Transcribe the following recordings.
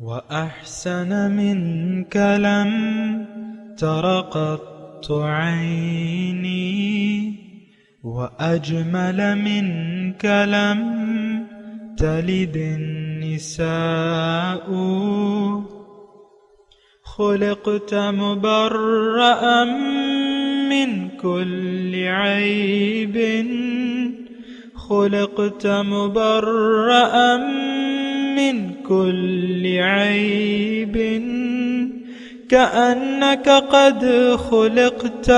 وأحسن منك لم تر قط عيني وأجمل منك لم تلد النساء خلقت مبرأ من كل عيب خلقت مبرأ من كل عيب كأنك قد خلقت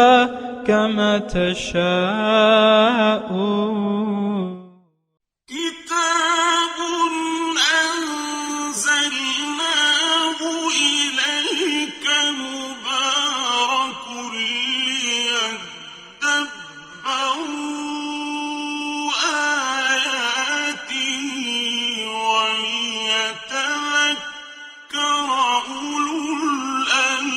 كما تشاء كتاب أنزلناه إليك مبارك ليدبروا آياته وليتذكر أولو الألباب.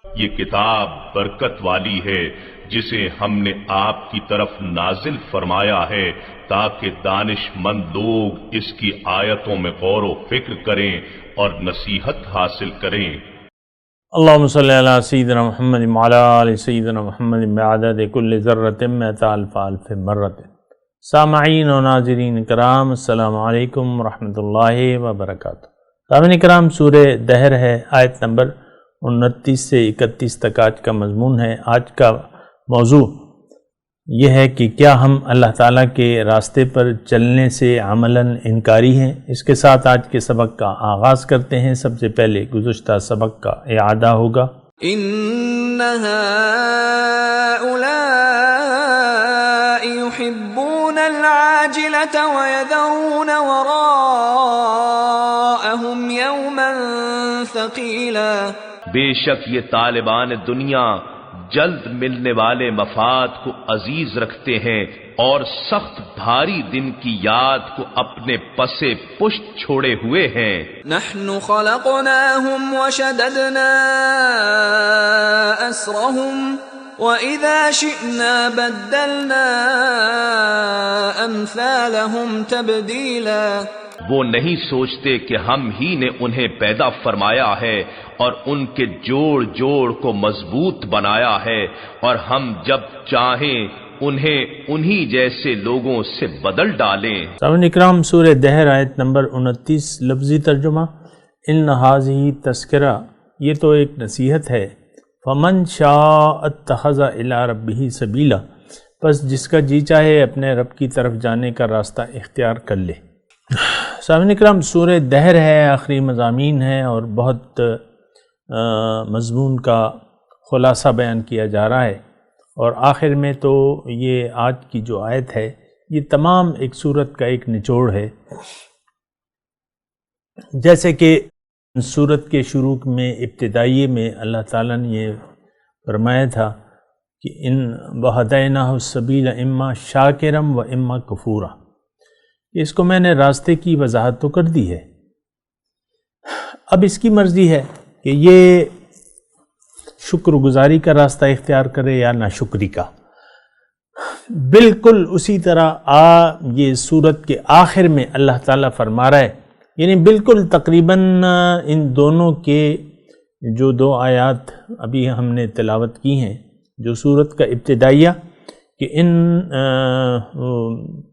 یہ کتاب برکت والی ہے جسے ہم نے آپ کی طرف نازل فرمایا ہے تاکہ دانش مند لوگ اس کی آیتوں میں غور و فکر کریں اور نصیحت حاصل کریں. اللہم صلی علی سیدنا محمد وعلی آل سیدنا محمد بعدد کل ذرۃ مئۃ الف الف مرۃ. سامعین و ناظرین کرام، السلام علیکم ورحمۃ اللہ وبرکاتہ. سامعین کرام، سورہ دہر ہے، آیت نمبر 29 سے 31 تک آج کا مضمون ہے. آج کا موضوع یہ ہے کہ کیا ہم اللہ تعالیٰ کے راستے پر چلنے سے عملاً انکاری ہیں. اس کے ساتھ آج کے سبق کا آغاز کرتے ہیں. سب سے پہلے گزشتہ سبق کا اعادہ ہوگا. ان هؤلاء يحبون العاجلة ويذرون وراءهم يوما ثقيلا. بے شک یہ طالبان دنیا جلد ملنے والے مفاد کو عزیز رکھتے ہیں اور سخت بھاری دن کی یاد کو اپنے پسے پشت چھوڑے ہوئے ہیں. نحن خلقناهم وشددنا أسرهم وإذا شئنا بدلنا أمثالهم تبديلا. وہ نہیں سوچتے کہ ہم ہی نے انہیں پیدا فرمایا ہے اور ان کے جوڑ جوڑ کو مضبوط بنایا ہے، اور ہم جب چاہیں انہیں انہی جیسے لوگوں سے بدل ڈالیں. سامعین اکرام، سورہ دہر آیت نمبر 29. لفظی ترجمہ: ان ھذہ تذکرہ، یہ تو ایک نصیحت ہے. فمن شاء اتخذ الی ربہ سبیلا، پس جس کا جی چاہے اپنے رب کی طرف جانے کا راستہ اختیار کر لے. سامعین اکرام، سورہ دہر ہے، آخری مضامین ہے اور بہت مضمون کا خلاصہ بیان کیا جا رہا ہے، اور آخر میں تو یہ آج کی جو آیت ہے یہ تمام ایک سورت کا ایک نچوڑ ہے. جیسے کہ سورت کے شروع میں ابتدائیے میں اللہ تعالیٰ نے یہ فرمایا تھا کہ ان وہدیناہ السبیل اما شاکرم و اما کفورا. اس کو میں نے راستے کی وضاحت تو کر دی ہے، اب اس کی مرضی ہے کہ یہ شکر گزاری کا راستہ اختیار کرے یا ناشکری کا. بالکل اسی طرح یہ سورت کے آخر میں اللہ تعالیٰ فرما رہا ہے، یعنی بالکل تقریباً ان دونوں کے جو دو آیات ابھی ہم نے تلاوت کی ہیں، جو سورت کا ابتدائیہ کہ ان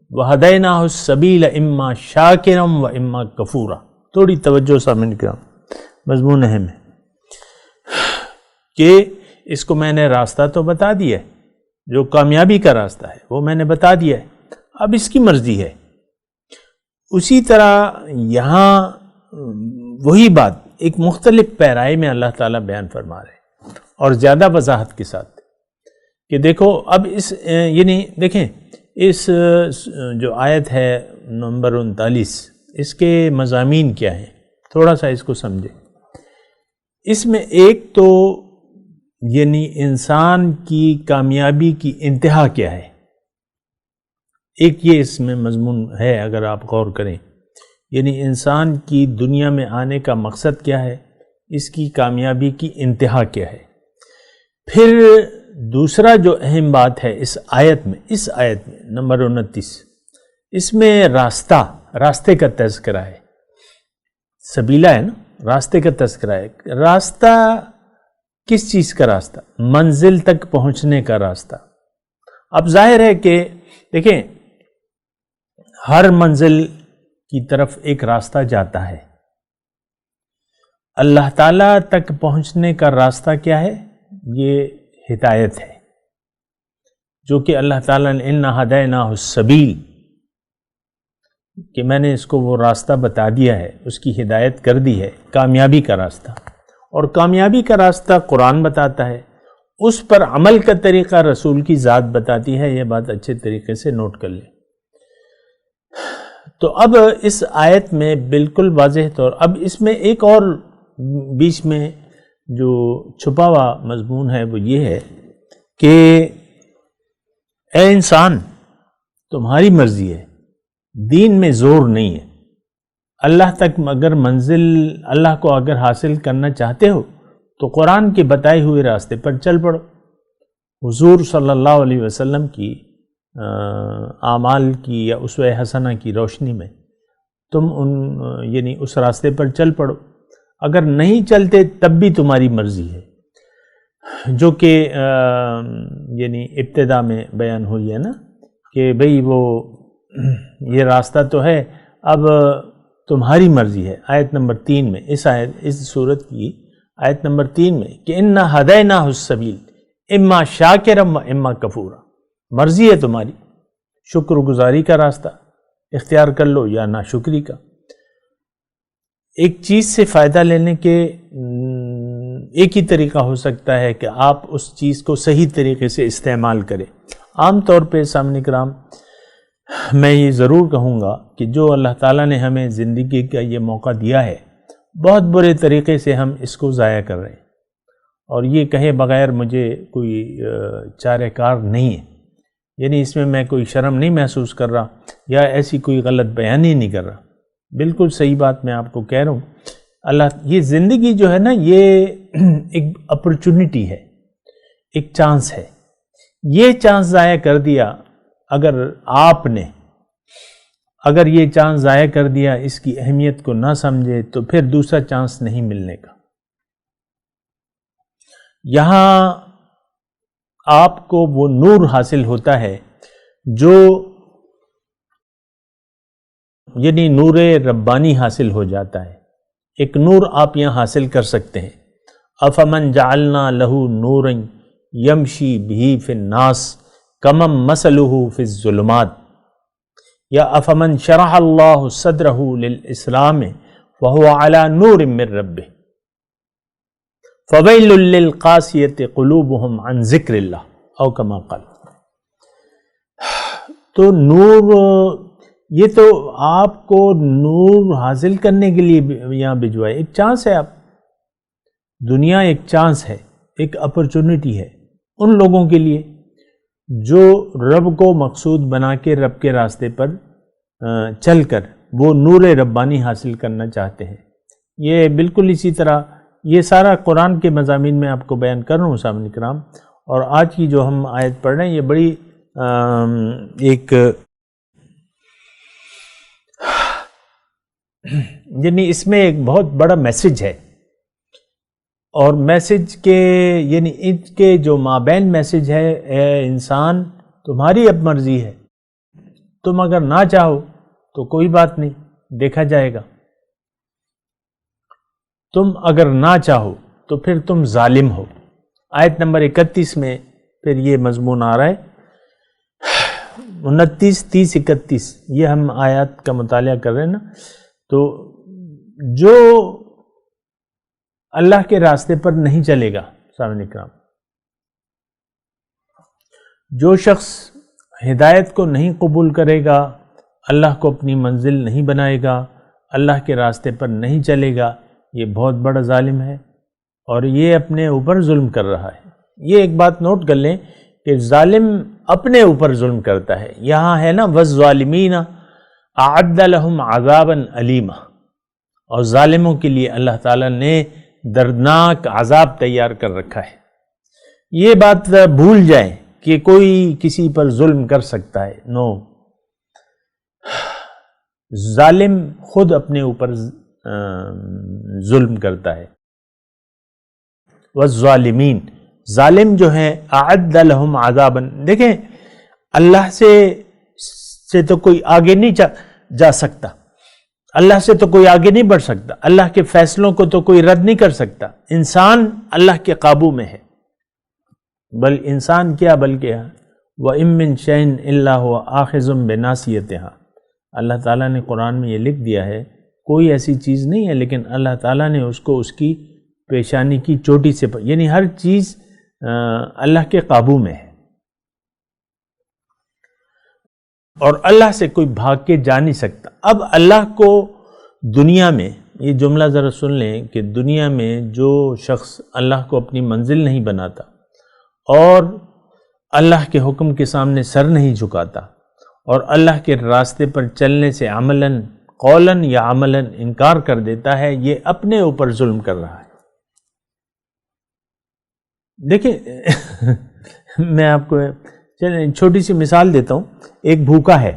وَهَدَيْنَاهُ السَّبِيلَ اِمَّا شَاكِرًا وَإِمَّا كَفُورًا. تھوڑی توجہ سامنے کرام، مضمون اہم ہے کہ اس کو میں نے راستہ تو بتا دیا ہے، جو کامیابی کا راستہ ہے وہ میں نے بتا دیا ہے، اب اس کی مرضی ہے. اسی طرح یہاں وہی بات ایک مختلف پیرائے میں اللہ تعالیٰ بیان فرما رہے ہیں اور زیادہ وضاحت کے ساتھ کہ دیکھو اب اس یعنی دیکھیں اس جو آیت ہے نمبر 39، اس کے مضامین کیا ہیں، تھوڑا سا اس کو سمجھیں. اس میں ایک تو یعنی انسان کی کامیابی کی انتہا کیا ہے، ایک یہ اس میں مضمون ہے اگر آپ غور کریں، یعنی انسان کی دنیا میں آنے کا مقصد کیا ہے، اس کی کامیابی کی انتہا کیا ہے. پھر دوسرا جو اہم بات ہے اس آیت میں نمبر 29، اس میں راستے کا تذکرہ ہے. سبیلا ہے نا، راستے کا تذکرہ ہے. راستہ کس چیز کا راستہ؟ منزل تک پہنچنے کا راستہ. اب ظاہر ہے کہ دیکھیں ہر منزل کی طرف ایک راستہ جاتا ہے. اللہ تعالیٰ تک پہنچنے کا راستہ کیا ہے؟ یہ ہدایت ہے، جو کہ اللہ تعالیٰ نے اِنَّا هَدَيْنَاهُ السَّبِيلَ کہ میں نے اس کو وہ راستہ بتا دیا ہے، اس کی ہدایت کر دی ہے، کامیابی کا راستہ. اور کامیابی کا راستہ قرآن بتاتا ہے، اس پر عمل کا طریقہ رسول کی ذات بتاتی ہے. یہ بات اچھے طریقے سے نوٹ کر لیں. تو اب اس آیت میں بالکل واضح طور، اب اس میں ایک اور بیچ میں جو چھپا ہوا مضمون ہے وہ یہ ہے کہ اے انسان تمہاری مرضی ہے، دین میں زور نہیں ہے. اللہ تک اگر منزل اللہ کو اگر حاصل کرنا چاہتے ہو تو قرآن کے بتائے ہوئے راستے پر چل پڑو. حضور صلی اللہ علیہ وسلم کی اعمال کی یا اسوہ حسنہ کی روشنی میں تم یعنی اس راستے پر چل پڑو. اگر نہیں چلتے تب بھی تمہاری مرضی ہے، جو کہ یعنی ابتدا میں بیان ہوئی ہے نا کہ بھئی وہ یہ راستہ تو ہے، اب تمہاری مرضی ہے. آیت نمبر 3 میں اس صورت کی آیت نمبر 3 میں کہ اِنَّا هَدَيْنَاهُ السَّبِيلَ اِمَّا شَاكِرًا وَإِمَّا كَفُورًا. مرضی ہے تمہاری، شکر گزاری کا راستہ اختیار کر لو یا ناشکری کا. ایک چیز سے فائدہ لینے کے ایک ہی طریقہ ہو سکتا ہے کہ آپ اس چیز کو صحیح طریقے سے استعمال کریں. عام طور پہ سامعین کرام میں یہ ضرور کہوں گا کہ جو اللہ تعالیٰ نے ہمیں زندگی کا یہ موقع دیا ہے، بہت برے طریقے سے ہم اس کو ضائع کر رہے ہیں. اور یہ کہے بغیر مجھے کوئی چارہ کار نہیں ہے، یعنی اس میں کوئی شرم نہیں محسوس کر رہا یا ایسی کوئی غلط بیانی نہیں کر رہا. بالکل صحیح بات میں آپ کو کہہ رہا ہوں. یہ زندگی جو ہے نا، یہ ایک اپرچونٹی ہے، ایک چانس ہے. یہ چانس ضائع کر دیا اگر یہ چانس ضائع کر دیا، اس کی اہمیت کو نہ سمجھے تو پھر دوسرا چانس نہیں ملنے کا. یہاں آپ کو وہ نور حاصل ہوتا ہے جو یعنی نور ربانی حاصل ہو جاتا ہے. ایک نور آپ یہاں حاصل کر سکتے ہیں. افمن جعلنا لہو نورا یمشی بہ فی الناس کمن مثلہ فی الظلمات یا افمن شرح اللہ صدرہ للاسلام وہو علی نور من ربہ فویل للقاسیۃ قلوبہم عن ذکر اللہ او کما قال. تو نور، یہ تو آپ کو نور حاصل کرنے کے لیے یہاں بھجوائے. ایک چانس ہے، آپ دنیا ایک چانس ہے، ایک اپرچونٹی ہے ان لوگوں کے لیے جو رب کو مقصود بنا کے رب کے راستے پر چل کر وہ نور ربانی حاصل کرنا چاہتے ہیں. یہ بالکل اسی طرح یہ سارا قرآن کے مضامین میں آپ کو بیان کر رہا ہوں سامعین کرام. اور آج کی جو ہم آیت پڑھ رہے ہیں یہ بڑی ایک یعنی اس میں ایک بہت بڑا میسج ہے. اور میسج کے یعنی ان کے جو مابین میسج ہے، اے انسان تمہاری اب مرضی ہے، تم اگر نہ چاہو تو کوئی بات نہیں، دیکھا جائے گا. تم اگر نہ چاہو تو پھر تم ظالم ہو. آیت نمبر 31 میں پھر یہ مضمون آ رہا ہے. 29, 30, 31 یہ ہم آیات کا مطالعہ کر رہے ہیں نا. تو جو اللہ کے راستے پر نہیں چلے گا، سامعین کرام، جو شخص ہدایت کو نہیں قبول کرے گا، اللہ کو اپنی منزل نہیں بنائے گا، اللہ کے راستے پر نہیں چلے گا، یہ بہت بڑا ظالم ہے اور یہ اپنے اوپر ظلم کر رہا ہے. یہ ایک بات نوٹ کر لیں کہ ظالم اپنے اوپر ظلم کرتا ہے. یہاں ہے نا وَالظَّالِمِينَ أَعَدَّ لَهُمْ عَذَابًا أَلِيمًا، اور ظالموں کے لیے اللہ تعالیٰ نے دردناک عذاب تیار کر رکھا ہے. یہ بات بھول جائیں کہ کوئی کسی پر ظلم کر سکتا ہے. نو، ظالم خود اپنے اوپر ظلم کرتا ہے. والظالمین، ظالم جو ہے اعد لہم عذابا، دیکھیں اللہ سے تو کوئی آگے نہیں جا سکتا، اللہ سے تو کوئی آگے نہیں بڑھ سکتا، اللہ کے فیصلوں کو تو کوئی رد نہیں کر سکتا. انسان اللہ کے قابو میں ہے، بل انسان کیا بلکہ وَإِن مِّن شَيْءٍ إِلَّا هُوَ آخِذٌ بِنَاصِيَتِهَا. اللہ تعالیٰ نے قرآن میں یہ لکھ دیا ہے کوئی ایسی چیز نہیں ہے لیکن اللہ تعالیٰ نے اس کو اس کی پیشانی کی چوٹی سے یعنی ہر چیز اللہ کے قابو میں ہے، اور اللہ سے کوئی بھاگ کے جا نہیں سکتا. اب اللہ کو دنیا میں، یہ جملہ ذرا سن لیں کہ دنیا میں جو شخص اللہ کو اپنی منزل نہیں بناتا اور اللہ کے حکم کے سامنے سر نہیں جھکاتا اور اللہ کے راستے پر چلنے سے عملاً قولاً یا عملاً انکار کر دیتا ہے، یہ اپنے اوپر ظلم کر رہا ہے. دیکھیں میں آپ کو چھوٹی سی مثال دیتا ہوں. ایک بھوکا ہے،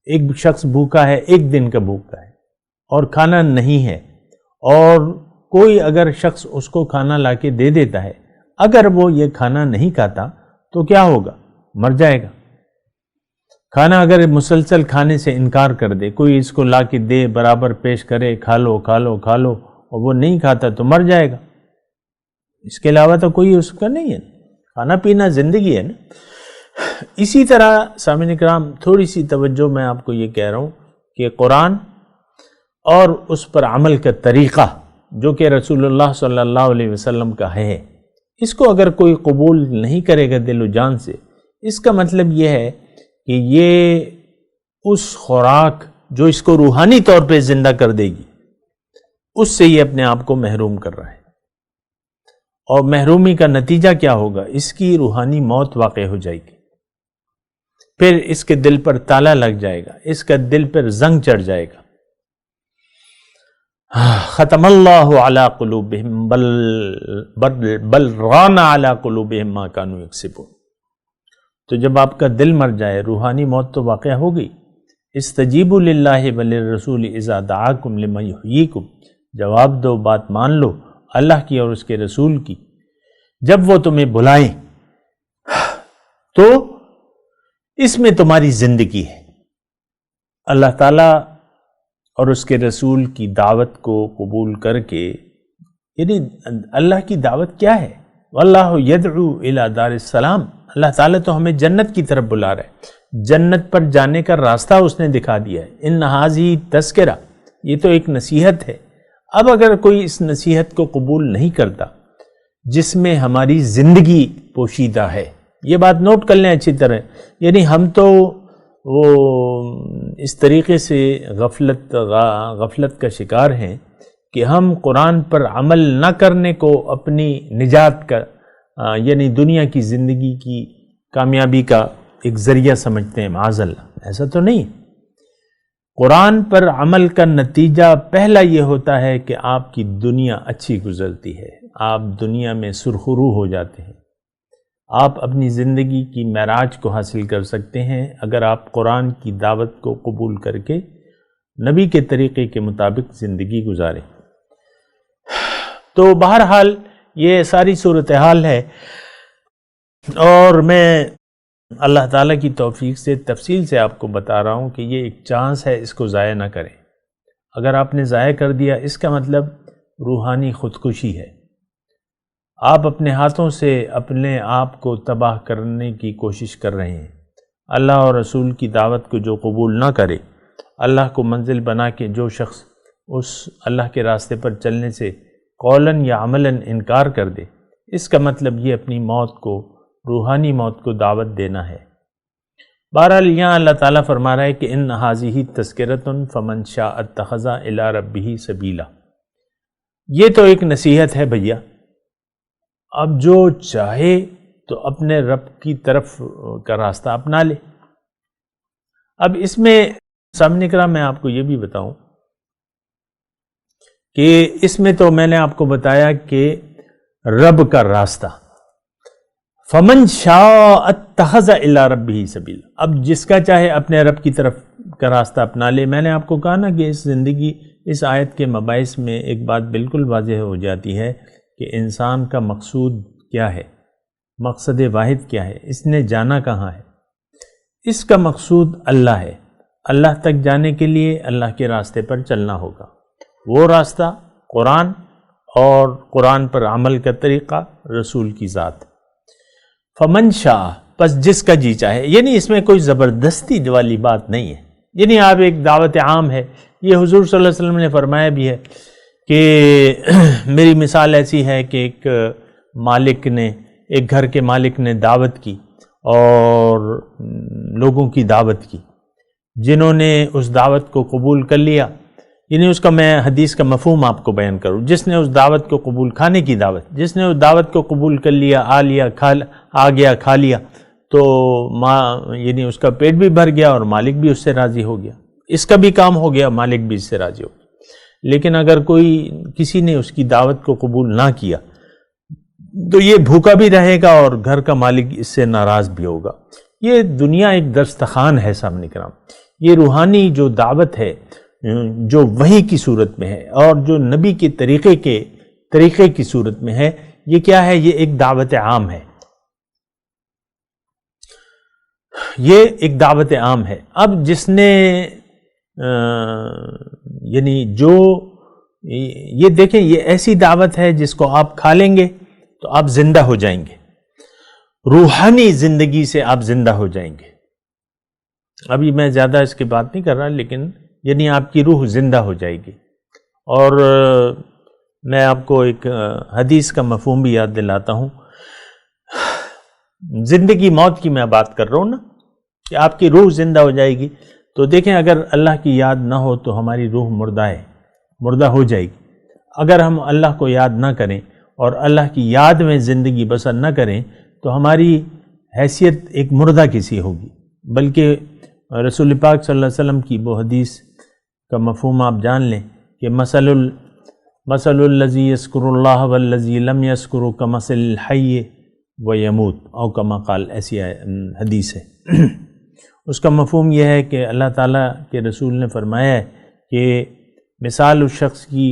ایک شخص بھوکا ہے، ایک دن کا بھوکا ہے اور کھانا نہیں ہے، اور کوئی اگر شخص اس کو کھانا لا کے دے دیتا ہے، اگر وہ یہ کھانا نہیں کھاتا تو کیا ہوگا؟ مر جائے گا. کھانا اگر مسلسل کھانے سے انکار کر دے، کوئی اس کو لا کے دے، برابر پیش کرے، کھا لو کھا لو کھا لو، اور وہ نہیں کھاتا تو مر جائے گا. اس کے علاوہ تو کوئی اس کا نہیں ہے. کھانا پینا زندگی ہے نا. اسی طرح سامعین کرام تھوڑی سی توجہ، میں آپ کو یہ کہہ رہا ہوں کہ قرآن اور اس پر عمل کا طریقہ جو کہ رسول اللہ صلی اللہ علیہ وسلم کا ہے، اس کو اگر کوئی قبول نہیں کرے گا دل و جان سے، اس کا مطلب یہ ہے کہ یہ اس خوراک جو اس کو روحانی طور پہ زندہ کر دے گی، اس سے یہ اپنے آپ کو محروم کر رہا ہے. اور محرومی کا نتیجہ کیا ہوگا؟ اس کی روحانی موت واقع ہو جائے گی، پھر اس کے دل پر تالا لگ جائے گا، اس کا دل پر زنگ چڑھ جائے گا. ختم اللہ علی قلوبہم بل ران علی قلوبہم ما کانوا یکسبون. تو جب آپ کا دل مر جائے، روحانی موت تو واقع ہو گئی. استجیبوا للہ وللرسول اذا دعاکم لما یحییکم، جواب دو، بات مان لو اللہ کی اور اس کے رسول کی جب وہ تمہیں بلائیں، تو اس میں تمہاری زندگی ہے. اللہ تعالیٰ اور اس کے رسول کی دعوت کو قبول کر کے، یعنی اللہ کی دعوت کیا ہے؟ واللہ یدعو الی دار السلام. اللہ تعالیٰ تو ہمیں جنت کی طرف بلا رہا ہے، جنت پر جانے کا راستہ اس نے دکھا دیا ہے. ان ھذہ تذکرہ، یہ تو ایک نصیحت ہے. اب اگر کوئی اس نصیحت کو قبول نہیں کرتا جس میں ہماری زندگی پوشیدہ ہے، یہ بات نوٹ کر لیں اچھی طرح، یعنی ہم تو وہ اس طریقے سے غفلت کا شکار ہیں کہ ہم قرآن پر عمل نہ کرنے کو اپنی نجات کا، یعنی دنیا کی زندگی کی کامیابی کا ایک ذریعہ سمجھتے ہیں. معاذ اللہ، ایسا تو نہیں. قرآن پر عمل کا نتیجہ پہلا یہ ہوتا ہے کہ آپ کی دنیا اچھی گزرتی ہے، آپ دنیا میں سرخرو ہو جاتے ہیں، آپ اپنی زندگی کی معراج کو حاصل کر سکتے ہیں اگر آپ قرآن کی دعوت کو قبول کر کے نبی کے طریقے کے مطابق زندگی گزاریں. تو بہرحال یہ ساری صورتحال ہے، اور میں اللہ تعالیٰ کی توفیق سے تفصیل سے آپ کو بتا رہا ہوں کہ یہ ایک چانس ہے، اس کو ضائع نہ کریں. اگر آپ نے ضائع کر دیا، اس کا مطلب روحانی خودکشی ہے. آپ اپنے ہاتھوں سے اپنے آپ کو تباہ کرنے کی کوشش کر رہے ہیں. اللہ اور رسول کی دعوت کو جو قبول نہ کرے، اللہ کو منزل بنا کے جو شخص اس اللہ کے راستے پر چلنے سے قولاً یا عملاً انکار کر دے، اس کا مطلب یہ اپنی موت کو، روحانی موت کو دعوت دینا ہے. بہرحال یہاں اللہ تعالیٰ فرما رہا ہے کہ ان ھذہ تذکرۃ فمن شاء اتخذ الی ربہ سبیلا. یہ تو ایک نصیحت ہے بھیا، اب جو چاہے تو اپنے رب کی طرف کا راستہ اپنا لے. اب اس میں سامنے کرام میں آپ کو یہ بھی بتاؤں کہ اس میں تو میں نے آپ کو بتایا کہ رب کا راستہ، فمن شاء اتخذ الی ربہ سبیلا، اب جس کا چاہے اپنے رب کی طرف کا راستہ اپنا لے۔ میں نے آپ کو کہا نا کہ اس زندگی، اس آیت کے مباحث میں ایک بات بالکل واضح ہو جاتی ہے کہ انسان کا مقصود کیا ہے، مقصد واحد کیا ہے، اس نے جانا کہاں ہے۔ اس کا مقصود اللہ ہے۔ اللہ تک جانے کے لیے اللہ کے راستے پر چلنا ہوگا، وہ راستہ قرآن اور قرآن پر عمل کا طریقہ رسول کی ذات۔ فمن شاء، پس جس کا جی چاہے، یعنی اس میں کوئی زبردستی والی بات نہیں ہے، یعنی آپ ایک دعوت عام ہے۔ یہ حضور صلی اللہ علیہ وسلم نے فرمایا بھی ہے کہ میری مثال ایسی ہے کہ ایک مالک نے، ایک گھر کے مالک نے دعوت کی اور لوگوں کی دعوت کی، جنہوں نے اس دعوت کو قبول کر لیا، یعنی اس کا میں حدیث کا مفہوم آپ کو بیان کروں، جس نے اس دعوت کو قبول، کھانے کی دعوت، جس نے اس دعوت کو قبول کر لیا، آ گیا کھا لیا، تو یعنی اس کا پیٹ بھی بھر گیا اور مالک بھی اس سے راضی ہو گیا، اس کا بھی کام ہو گیا، مالک بھی اس سے راضی ہو گیا۔ لیکن اگر کسی نے اس کی دعوت کو قبول نہ کیا تو یہ بھوکا بھی رہے گا اور گھر کا مالک اس سے ناراض بھی ہوگا۔ یہ دنیا ایک دستخوان ہے سامنے کرام، یہ روحانی جو دعوت ہے، جو وحی کی صورت میں ہے اور جو نبی کے طریقے کی صورت میں ہے، یہ کیا ہے؟ یہ ایک دعوت عام ہے، یہ ایک دعوت عام ہے۔ اب جس نے یعنی جو یہ دیکھیں، یہ ایسی دعوت ہے جس کو آپ کھا لیں گے تو آپ زندہ ہو جائیں گے، روحانی زندگی سے آپ زندہ ہو جائیں گے۔ ابھی میں زیادہ اس کی بات نہیں کر رہا، لیکن یعنی آپ کی روح زندہ ہو جائے گی۔ اور میں آپ کو ایک حدیث کا مفہوم بھی یاد دلاتا ہوں۔ زندگی موت کی میں بات کر رہا ہوں نا، کہ آپ کی روح زندہ ہو جائے گی، تو دیکھیں اگر اللہ کی یاد نہ ہو تو ہماری روح مردہ ہو جائے گی۔ اگر ہم اللہ کو یاد نہ کریں اور اللہ کی یاد میں زندگی بسر نہ کریں تو ہماری حیثیت ایک مردہ کسی ہوگی۔ بلکہ رسول پاک صلی اللہ علیہ وسلم کی وہ حدیث کا مفہوم آپ جان لیں کہ مثل الذی یذکر اللہ والذی لم یذکر کمثل الحی ویموت، او کما قال، ایسی حدیث ہے۔ اس کا مفہوم یہ ہے کہ اللہ تعالیٰ کے رسول نے فرمایا ہے کہ مثال اس شخص کی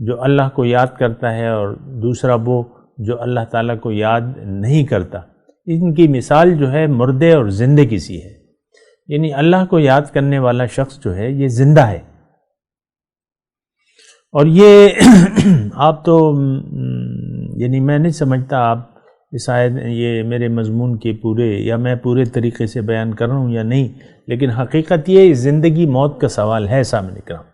جو اللہ کو یاد کرتا ہے اور دوسرا وہ جو اللہ تعالیٰ کو یاد نہیں کرتا، ان کی مثال جو ہے مردے اور زندے کی سی ہے۔ یعنی اللہ کو یاد کرنے والا شخص جو ہے یہ زندہ ہے، اور یہ آپ تو یعنی میں نہیں سمجھتا آپ اس آیت یہ میرے مضمون کے پورے یا میں پورے طریقے سے بیان کر رہا ہوں یا نہیں، لیکن حقیقت یہ زندگی موت کا سوال ہے سامنے کرام۔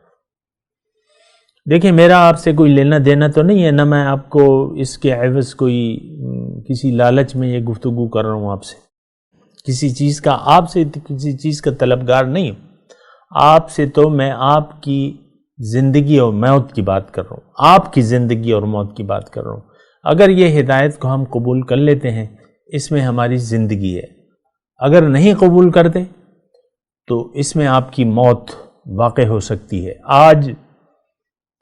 دیکھیں میرا آپ سے کوئی لینا دینا تو نہیں ہے، نہ میں آپ کو اس کے عوض کوئی کسی لالچ میں یہ گفتگو کر رہا ہوں آپ سے، کسی چیز کا آپ سے کسی چیز کا طلبگار نہیں ہوں۔ آپ سے تو میں آپ کی زندگی اور موت کی بات کر رہا ہوں، آپ کی زندگی اور موت کی بات کر رہا ہوں۔ اگر یہ ہدایت کو ہم قبول کر لیتے ہیں، اس میں ہماری زندگی ہے، اگر نہیں قبول کرتے تو اس میں آپ کی موت واقع ہو سکتی ہے۔ آج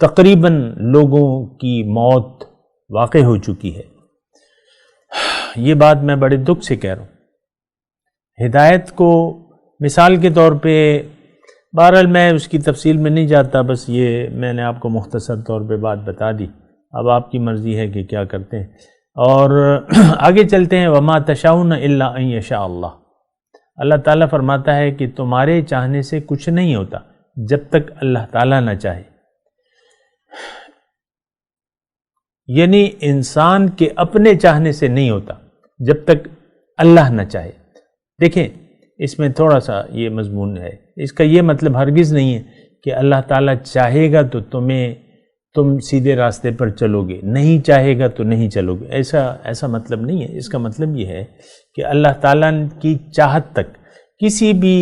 تقریباً لوگوں کی موت واقع ہو چکی ہے، یہ بات میں بڑے دکھ سے کہہ رہا ہوں۔ ہدایت کو مثال کے طور پہ، بہرحال میں اس کی تفصیل میں نہیں جاتا، بس یہ میں نے آپ کو مختصر طور پہ بات بتا دی، اب آپ کی مرضی ہے کہ کیا کرتے ہیں۔ اور آگے چلتے ہیں، وَمَا تَشَاءُونَ إِلَّا أَن يَشَاءَ اللَّهُ۔ اللہ تعالیٰ فرماتا ہے کہ تمہارے چاہنے سے کچھ نہیں ہوتا جب تک اللہ تعالیٰ نہ چاہے، یعنی انسان کے اپنے چاہنے سے نہیں ہوتا جب تک اللہ نہ چاہے۔ دیکھیں اس میں تھوڑا سا یہ مضمون ہے، اس کا یہ مطلب ہرگز نہیں ہے کہ اللہ تعالیٰ چاہے گا تو تم سیدھے راستے پر چلو گے، نہیں چاہے گا تو نہیں چلو گے، ایسا مطلب نہیں ہے۔ اس کا مطلب یہ ہے کہ اللہ تعالیٰ کی چاہت تک کسی بھی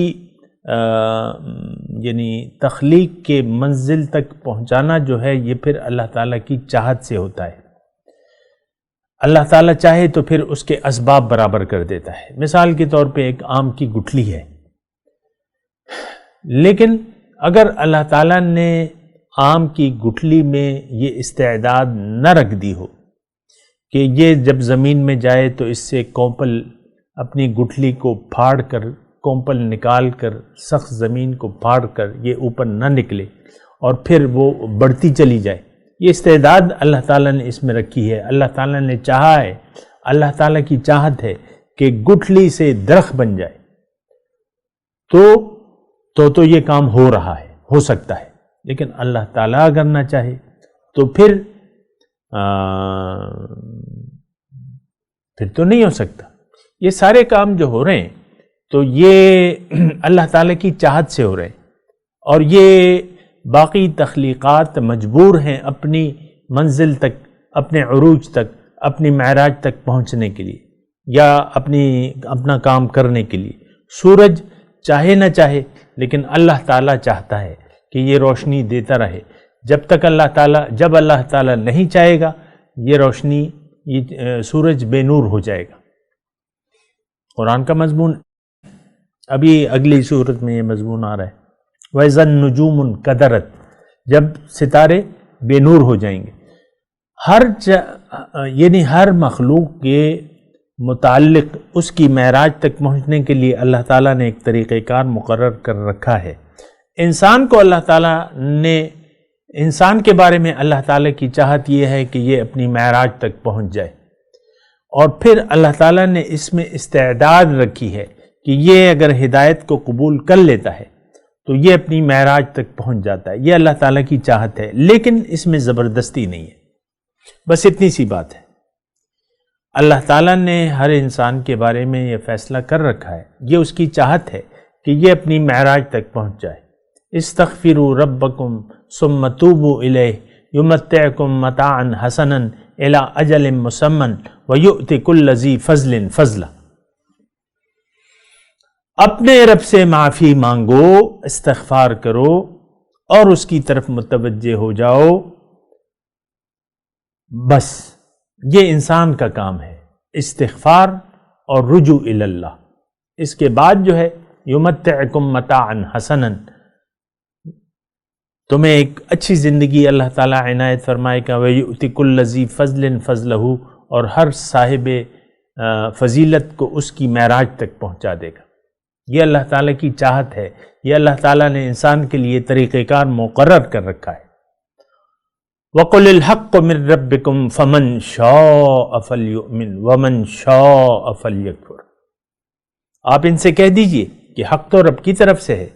یعنی تخلیق کے منزل تک پہنچانا جو ہے یہ پھر اللہ تعالیٰ کی چاہت سے ہوتا ہے۔ اللہ تعالیٰ چاہے تو پھر اس کے اسباب برابر کر دیتا ہے۔ مثال کے طور پہ ایک آم کی گٹھلی ہے، لیکن اگر اللہ تعالیٰ نے آم کی گٹھلی میں یہ استعداد نہ رکھ دی ہو کہ یہ جب زمین میں جائے تو اس سے کونپل اپنی گٹھلی کو پھاڑ کر، کونپل نکال کر سخت زمین کو پھاڑ کر یہ اوپر نہ نکلے اور پھر وہ بڑھتی چلی جائے. یہ استعداد اللہ تعالیٰ نے اس میں رکھی ہے. اللہ تعالیٰ نے چاہا ہے، اللہ تعالیٰ کی چاہت ہے کہ گٹھلی سے درخت بن جائے. تو یہ کام ہو رہا ہے، ہو سکتا ہے. لیکن اللہ تعالیٰ اگر نہ چاہے تو پھر تو نہیں ہو سکتا. یہ سارے کام جو ہو رہے ہیں تو یہ اللہ تعالیٰ کی چاہت سے ہو رہے ہیں، اور یہ باقی تخلیقات مجبور ہیں اپنی منزل تک، اپنے عروج تک، اپنی معراج تک پہنچنے کے لیے یا اپنا کام کرنے کے لیے. سورج چاہے نہ چاہے لیکن اللہ تعالیٰ چاہتا ہے کہ یہ روشنی دیتا رہے. جب اللہ تعالیٰ نہیں چاہے گا یہ روشنی، یہ سورج بے نور ہو جائے گا. قرآن کا مضمون ابھی اگلی صورت میں یہ مضمون آ رہا ہے، وَإِذَا النُّجُومُ انْكَدَرَتْ، جب ستارے بے نور ہو جائیں گے. یعنی ہر مخلوق کے متعلق اس کی معراج تک پہنچنے کے لیے اللہ تعالیٰ نے ایک طریقہ کار مقرر کر رکھا ہے. انسان کو اللہ تعالیٰ نے، انسان کے بارے میں اللہ تعالیٰ کی چاہت یہ ہے کہ یہ اپنی معراج تک پہنچ جائے، اور پھر اللہ تعالیٰ نے اس میں استعداد رکھی ہے کہ یہ اگر ہدایت کو قبول کر لیتا ہے تو یہ اپنی معراج تک پہنچ جاتا ہے. یہ اللہ تعالیٰ کی چاہت ہے، لیکن اس میں زبردستی نہیں ہے. بس اتنی سی بات ہے. اللہ تعالیٰ نے ہر انسان کے بارے میں یہ فیصلہ کر رکھا ہے، یہ اس کی چاہت ہے کہ یہ اپنی معراج تک پہنچ جائے. استغفروا ربکم ثم توبوا الیہ یمتعکم متاعا حسنا الی اجل مسمى ویؤتی کل ذی فضل فضلا. اپنے رب سے معافی مانگو، استغفار کرو اور اس کی طرف متوجہ ہو جاؤ. بس یہ انسان کا کام ہے، استغفار اور رجوع الی اللہ. اس کے بعد جو ہے یمتعکم متاعا حسنا، تمہیں ایک اچھی زندگی اللہ تعالیٰ عنایت فرمائے گا. وَيُؤْتِ كُلَّ ذِي فَضْلٍ فَضْلَهُ، اور ہر صاحب فضیلت کو اس کی معراج تک پہنچا دے گا. یہ اللہ تعالیٰ کی چاہت ہے، یہ اللہ تعالیٰ نے انسان کے لیے طریقہ کار مقرر کر رکھا ہے. وَقُلِ الْحَقُّ مِن رَبِّكُمْ فَمَنْ شَاءَ فَلْيُؤْمِنْ وَمَنْ شَاءَ فَلْيَكْفُرْ. آپ ان سے کہہ دیجئے کہ حق تو رب کی طرف سے ہے،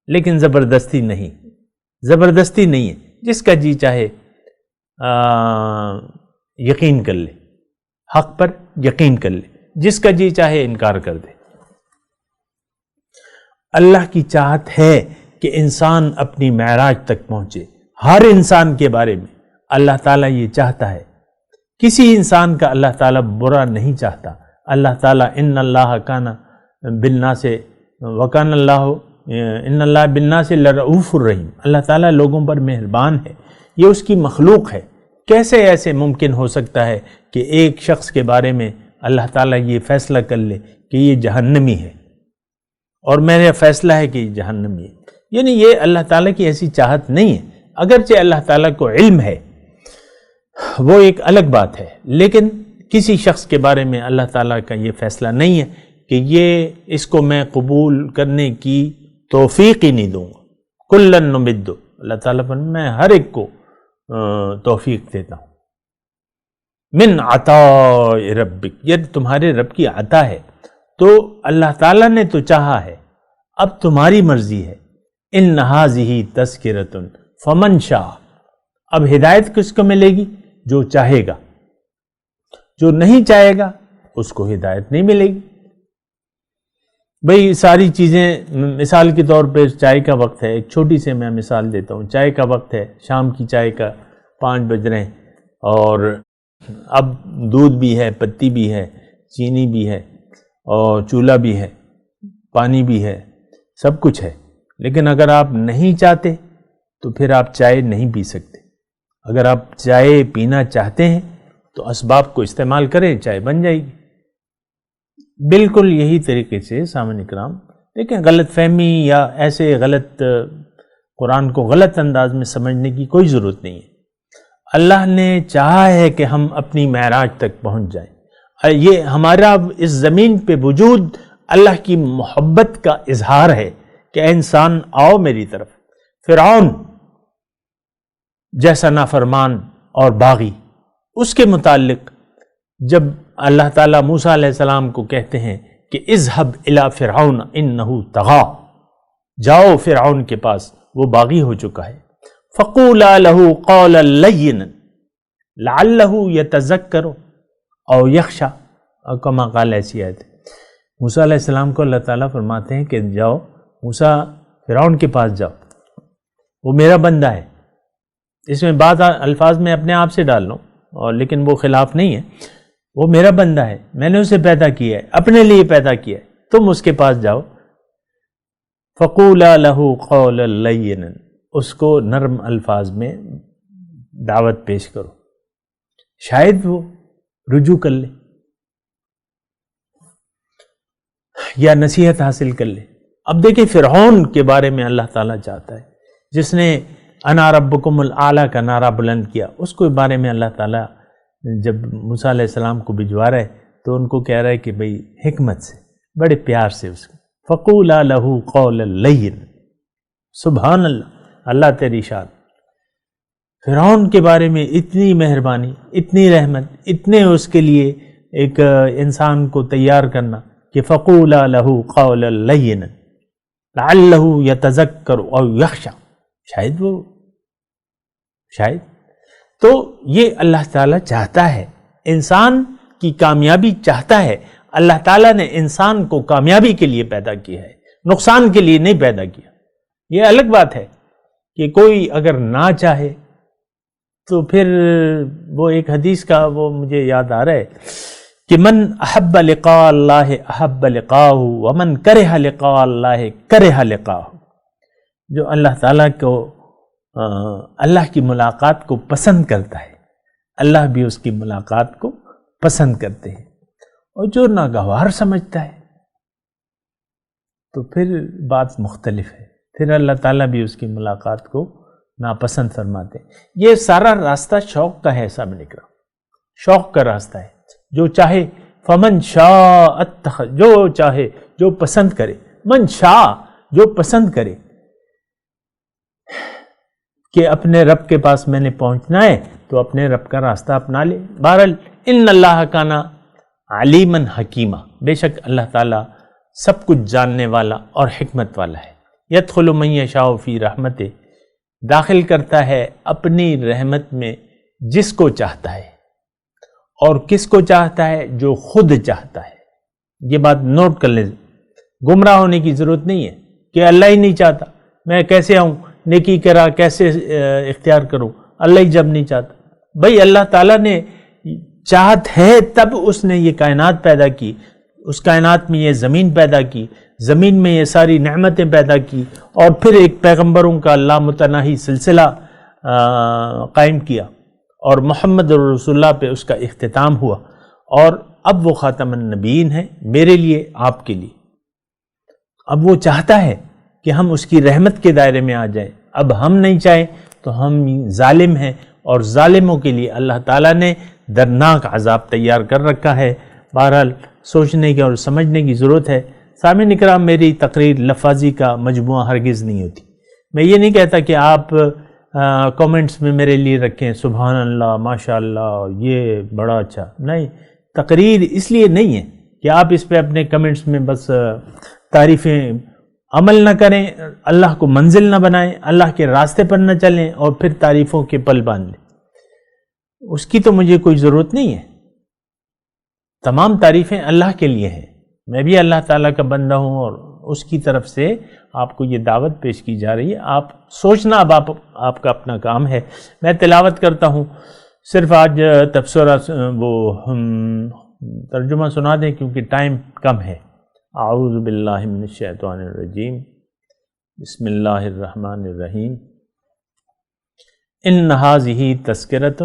لیکن زبردستی نہیں، زبردستی نہیں ہے. جس کا جی چاہے یقین کر لے، حق پر یقین کر لے، جس کا جی چاہے انکار کر دے. اللہ کی چاہت ہے کہ انسان اپنی معراج تک پہنچے. ہر انسان کے بارے میں اللہ تعالیٰ یہ چاہتا ہے. کسی انسان کا اللہ تعالیٰ برا نہیں چاہتا. اللہ تعالیٰ ان اللہ کان بالناس وکان اللہ ان اللہ بالناس لرؤوف الرحیم، اللہ تعالیٰ لوگوں پر مہربان ہے، یہ اس کی مخلوق ہے. کیسے ایسے ممکن ہو سکتا ہے کہ ایک شخص کے بارے میں اللہ تعالیٰ یہ فیصلہ کر لے کہ یہ جہنمی ہے، اور میرا فیصلہ ہے کہ یہ جہنمی ہے؟ یعنی یہ اللہ تعالیٰ کی ایسی چاہت نہیں ہے. اگرچہ اللہ تعالیٰ کو علم ہے، وہ ایک الگ بات ہے، لیکن کسی شخص کے بارے میں اللہ تعالیٰ کا یہ فیصلہ نہیں ہے کہ یہ اس کو میں قبول کرنے کی توفیق ہی نہیں دوں گا. کلن نمد، اللہ تعالیٰ پر میں ہر ایک کو توفیق دیتا ہوں. من عطاء ربک، یہ تمہارے رب کی عطا ہے. تو اللہ تعالیٰ نے تو چاہا ہے، اب تمہاری مرضی ہے. ان ھذہ تذکرۃ فمن شاء، اب ہدایت کس کو ملے گی؟ جو چاہے گا. جو نہیں چاہے گا اس کو ہدایت نہیں ملے گی. بھئی ساری چیزیں، مثال کے طور پہ چائے کا وقت ہے، ایک چھوٹی سے میں مثال دیتا ہوں. چائے کا وقت ہے، شام کی چائے کا 5 بج رہے ہیں، اور اب دودھ بھی ہے، پتی بھی ہے، چینی بھی ہے، اور چولہا بھی ہے، پانی بھی ہے، سب کچھ ہے. لیکن اگر آپ نہیں چاہتے تو پھر آپ چائے نہیں پی سکتے. اگر آپ چائے پینا چاہتے ہیں تو اسباب کو استعمال کریں، چائے بن جائے گی. بالکل یہی طریقے سے سامعین اکرام، لیکن غلط فہمی یا ایسے غلط قرآن کو غلط انداز میں سمجھنے کی کوئی ضرورت نہیں ہے. اللہ نے چاہا ہے کہ ہم اپنی معراج تک پہنچ جائیں. یہ ہمارا اس زمین پہ وجود اللہ کی محبت کا اظہار ہے کہ اے انسان آؤ میری طرف. فرعون جیسا نافرمان اور باغی، اس کے متعلق جب اللہ تعالیٰ موسیٰ علیہ السلام کو کہتے ہیں کہ اذهب الى فرعون انه طغى، جاؤ فرعون کے پاس، وہ باغی ہو چکا ہے. فقولا له قولا لینا لعله يتذکر او یخشی، اور کما قال ایسی آیت. موسیٰ علیہ السلام کو اللہ تعالیٰ فرماتے ہیں کہ جاؤ موسیٰ فرعون کے پاس جاؤ، وہ میرا بندہ ہے. اس میں بعض الفاظ میں اپنے آپ سے ڈال لوں، اور لیکن وہ خلاف نہیں ہے. وہ میرا بندہ ہے، میں نے اسے پیدا کیا ہے، اپنے لیے پیدا کیا ہے، تم اس کے پاس جاؤ. فقولا له قولا لینا، اس کو نرم الفاظ میں دعوت پیش کرو، شاید وہ رجوع کر لے یا نصیحت حاصل کر لے. اب دیکھیں فرعون کے بارے میں اللہ تعالیٰ چاہتا ہے، جس نے انا ربکم الاعلیٰ کا نعرہ بلند کیا، اس کے بارے میں اللہ تعالیٰ جب موسیٰ علیہ السلام کو بھجوا رہا ہے تو ان کو کہہ رہا ہے کہ بھئی حکمت سے، بڑے پیار سے اس کو فقولا له قولا لینا. سبحان اللہ، اللہ تیری شان. فرعون کے بارے میں اتنی مہربانی، اتنی رحمت، اتنے اس کے لیے ایک انسان کو تیار کرنا کہ فقولا له قولا لینا لعلہ یتذکر او یخشی، شاید. تو یہ اللہ تعالیٰ چاہتا ہے، انسان کی کامیابی چاہتا ہے. اللہ تعالیٰ نے انسان کو کامیابی کے لیے پیدا کیا ہے، نقصان کے لیے نہیں پیدا کیا. یہ الگ بات ہے کہ کوئی اگر نہ چاہے تو پھر وہ ایک حدیث کا وہ مجھے یاد آ رہا ہے کہ من احب لقاء اللہ احب لقاءہ ومن کرہ لقاء اللہ کرہ لقاءہ. جو اللہ تعالیٰ کو اللہ کی ملاقات کو پسند کرتا ہے، اللہ بھی اس کی ملاقات کو پسند کرتے ہیں. اور جو ناگوار سمجھتا ہے تو پھر بات مختلف ہے، پھر اللہ تعالیٰ بھی اس کی ملاقات کو ناپسند فرماتے ہیں. یہ سارا راستہ شوق کا ہے، صاحب نکرام، شوق کا راستہ ہے. جو چاہے فمن شاء جو چاہے، جو پسند کرے، من شاء جو پسند کرے کہ اپنے رب کے پاس میں نے پہنچنا ہے تو اپنے رب کا راستہ اپنا لے. بہرحال ان اللہ کان علیما حکیما، بے شک اللہ تعالیٰ سب کچھ جاننے والا اور حکمت والا ہے. یدخل من یشاء فی رحمتہ، داخل کرتا ہے اپنی رحمت میں جس کو چاہتا ہے. اور کس کو چاہتا ہے؟ جو خود چاہتا ہے. یہ بات نوٹ کر لیں، گمراہ ہونے کی ضرورت نہیں ہے کہ اللہ ہی نہیں چاہتا، میں کیسے آؤں نیکی کرا کیسے اختیار کروں، اللہ ہی جب نہیں چاہتا. بھئی اللہ تعالیٰ نے چاہت ہے تب اس نے یہ کائنات پیدا کی، اس کائنات میں یہ زمین پیدا کی، زمین میں یہ ساری نعمتیں پیدا کی، اور پھر ایک پیغمبروں کا لامتناہی سلسلہ قائم کیا، اور محمد رسول اللہ پہ اس کا اختتام ہوا، اور اب وہ خاتم النبیین ہے میرے لیے، آپ کے لیے. اب وہ چاہتا ہے کہ ہم اس کی رحمت کے دائرے میں آ جائیں. اب ہم نہیں چاہیں تو ہم ظالم ہیں، اور ظالموں کے لیے اللہ تعالیٰ نے دردناک عذاب تیار کر رکھا ہے. بہرحال سوچنے کی اور سمجھنے کی ضرورت ہے. سامعین اکرام، میری تقریر لفاظی کا مجموعہ ہرگز نہیں ہوتی. میں یہ نہیں کہتا کہ آپ کومنٹس میں میرے لیے رکھیں سبحان اللہ ماشاء اللہ یہ بڑا اچھا، نہیں. تقریر اس لیے نہیں ہے کہ آپ اس پہ اپنے کمنٹس میں بس تعریفیں، عمل نہ کریں، اللہ کو منزل نہ بنائیں، اللہ کے راستے پر نہ چلیں، اور پھر تعریفوں کے پل باندھ لیں. اس کی تو مجھے کوئی ضرورت نہیں ہے. تمام تعریفیں اللہ کے لیے ہیں. میں بھی اللہ تعالیٰ کا بندہ ہوں، اور اس کی طرف سے آپ کو یہ دعوت پیش کی جا رہی ہے. آپ سوچنا اب آپ کا اپنا کام ہے. میں تلاوت کرتا ہوں. صرف آج تبصرہ وہ ترجمہ سنا دیں کیونکہ ٹائم کم ہے. اعوذ باللہ من الشیطان الرجیم، بسم اللہ الرحمن الرحیم. ان ھذہ تذکرۃ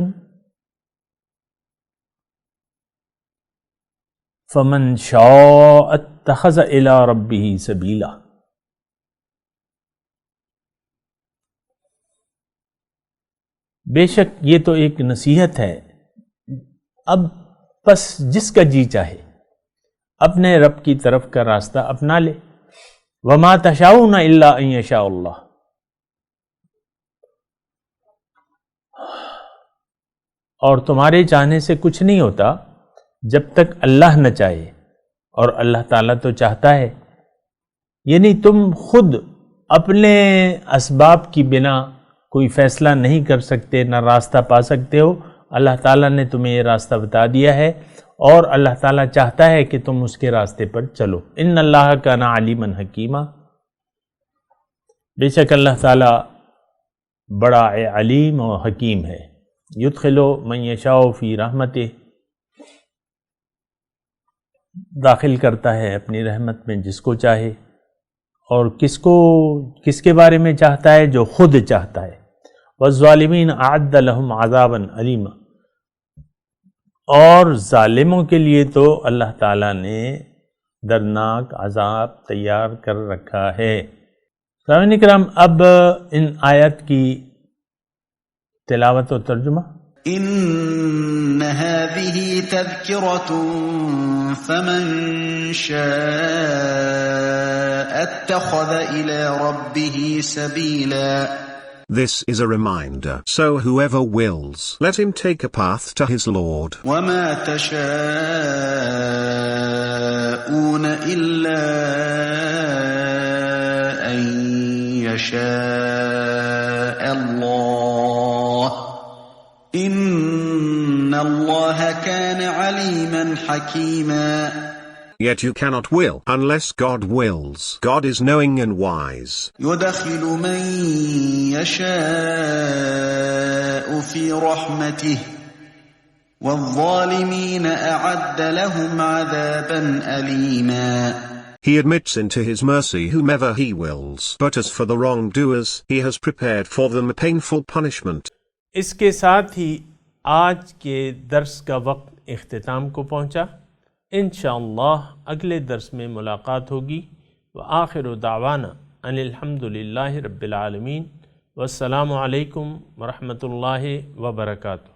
فمن شاء اتخذ الی ربہ سبیلا. بے شک یہ تو ایک نصیحت ہے، اب بس جس کا جی چاہے اپنے رب کی طرف کا راستہ اپنا لے. وما تشاؤون الا ان یشاء اللہ. اور تمہارے چاہنے سے کچھ نہیں ہوتا جب تک اللہ نہ چاہے، اور اللہ تعالیٰ تو چاہتا ہے. یعنی تم خود اپنے اسباب کی بنا کوئی فیصلہ نہیں کر سکتے، نہ راستہ پا سکتے ہو. اللہ تعالیٰ نے تمہیں یہ راستہ بتا دیا ہے، اور اللہ تعالیٰ چاہتا ہے کہ تم اس کے راستے پر چلو. ان اللہ کان علیما حکیما. بے شک اللہ تعالیٰ بڑا علیم و حکیم ہے. یدخلو من یشاء فی رحمتہ، داخل کرتا ہے اپنی رحمت میں جس کو چاہے، اور کس کے بارے میں چاہتا ہے؟ جو خود چاہتا ہے. والظالمین اعد لهم عذابا علیما. اور ظالموں کے لیے تو اللہ تعالیٰ نے دردناک عذاب تیار کر رکھا ہے. سامعین کرام، اب ان آیت کی تلاوت و ترجمہ. ان هذه تذكرة فمن شاء اتخذ الى ربه سبيلا. This is a reminder, so whoever wills, let him take a path to his Lord. وما تشاءون إلا أن يشاء الله إن الله كان عليما حكيما. Yet you cannot will unless God wills. God is knowing and wise. يدخل من يشاء في رحمته والظالمين أعد لهم عذابا أليما. He admits into his mercy whomever he wills, but as for the wrongdoers, he has prepared for them a painful punishment. اس کے ساتھ ہی آج کے درس کا وقت اختتام کو پہنچا. انشاءاللہ اگلے درس میں ملاقات ہوگی. وآخر دعوانا ان الحمدللہ رب العالمین. والسلام علیکم ورحمۃ اللہ وبرکاتہ.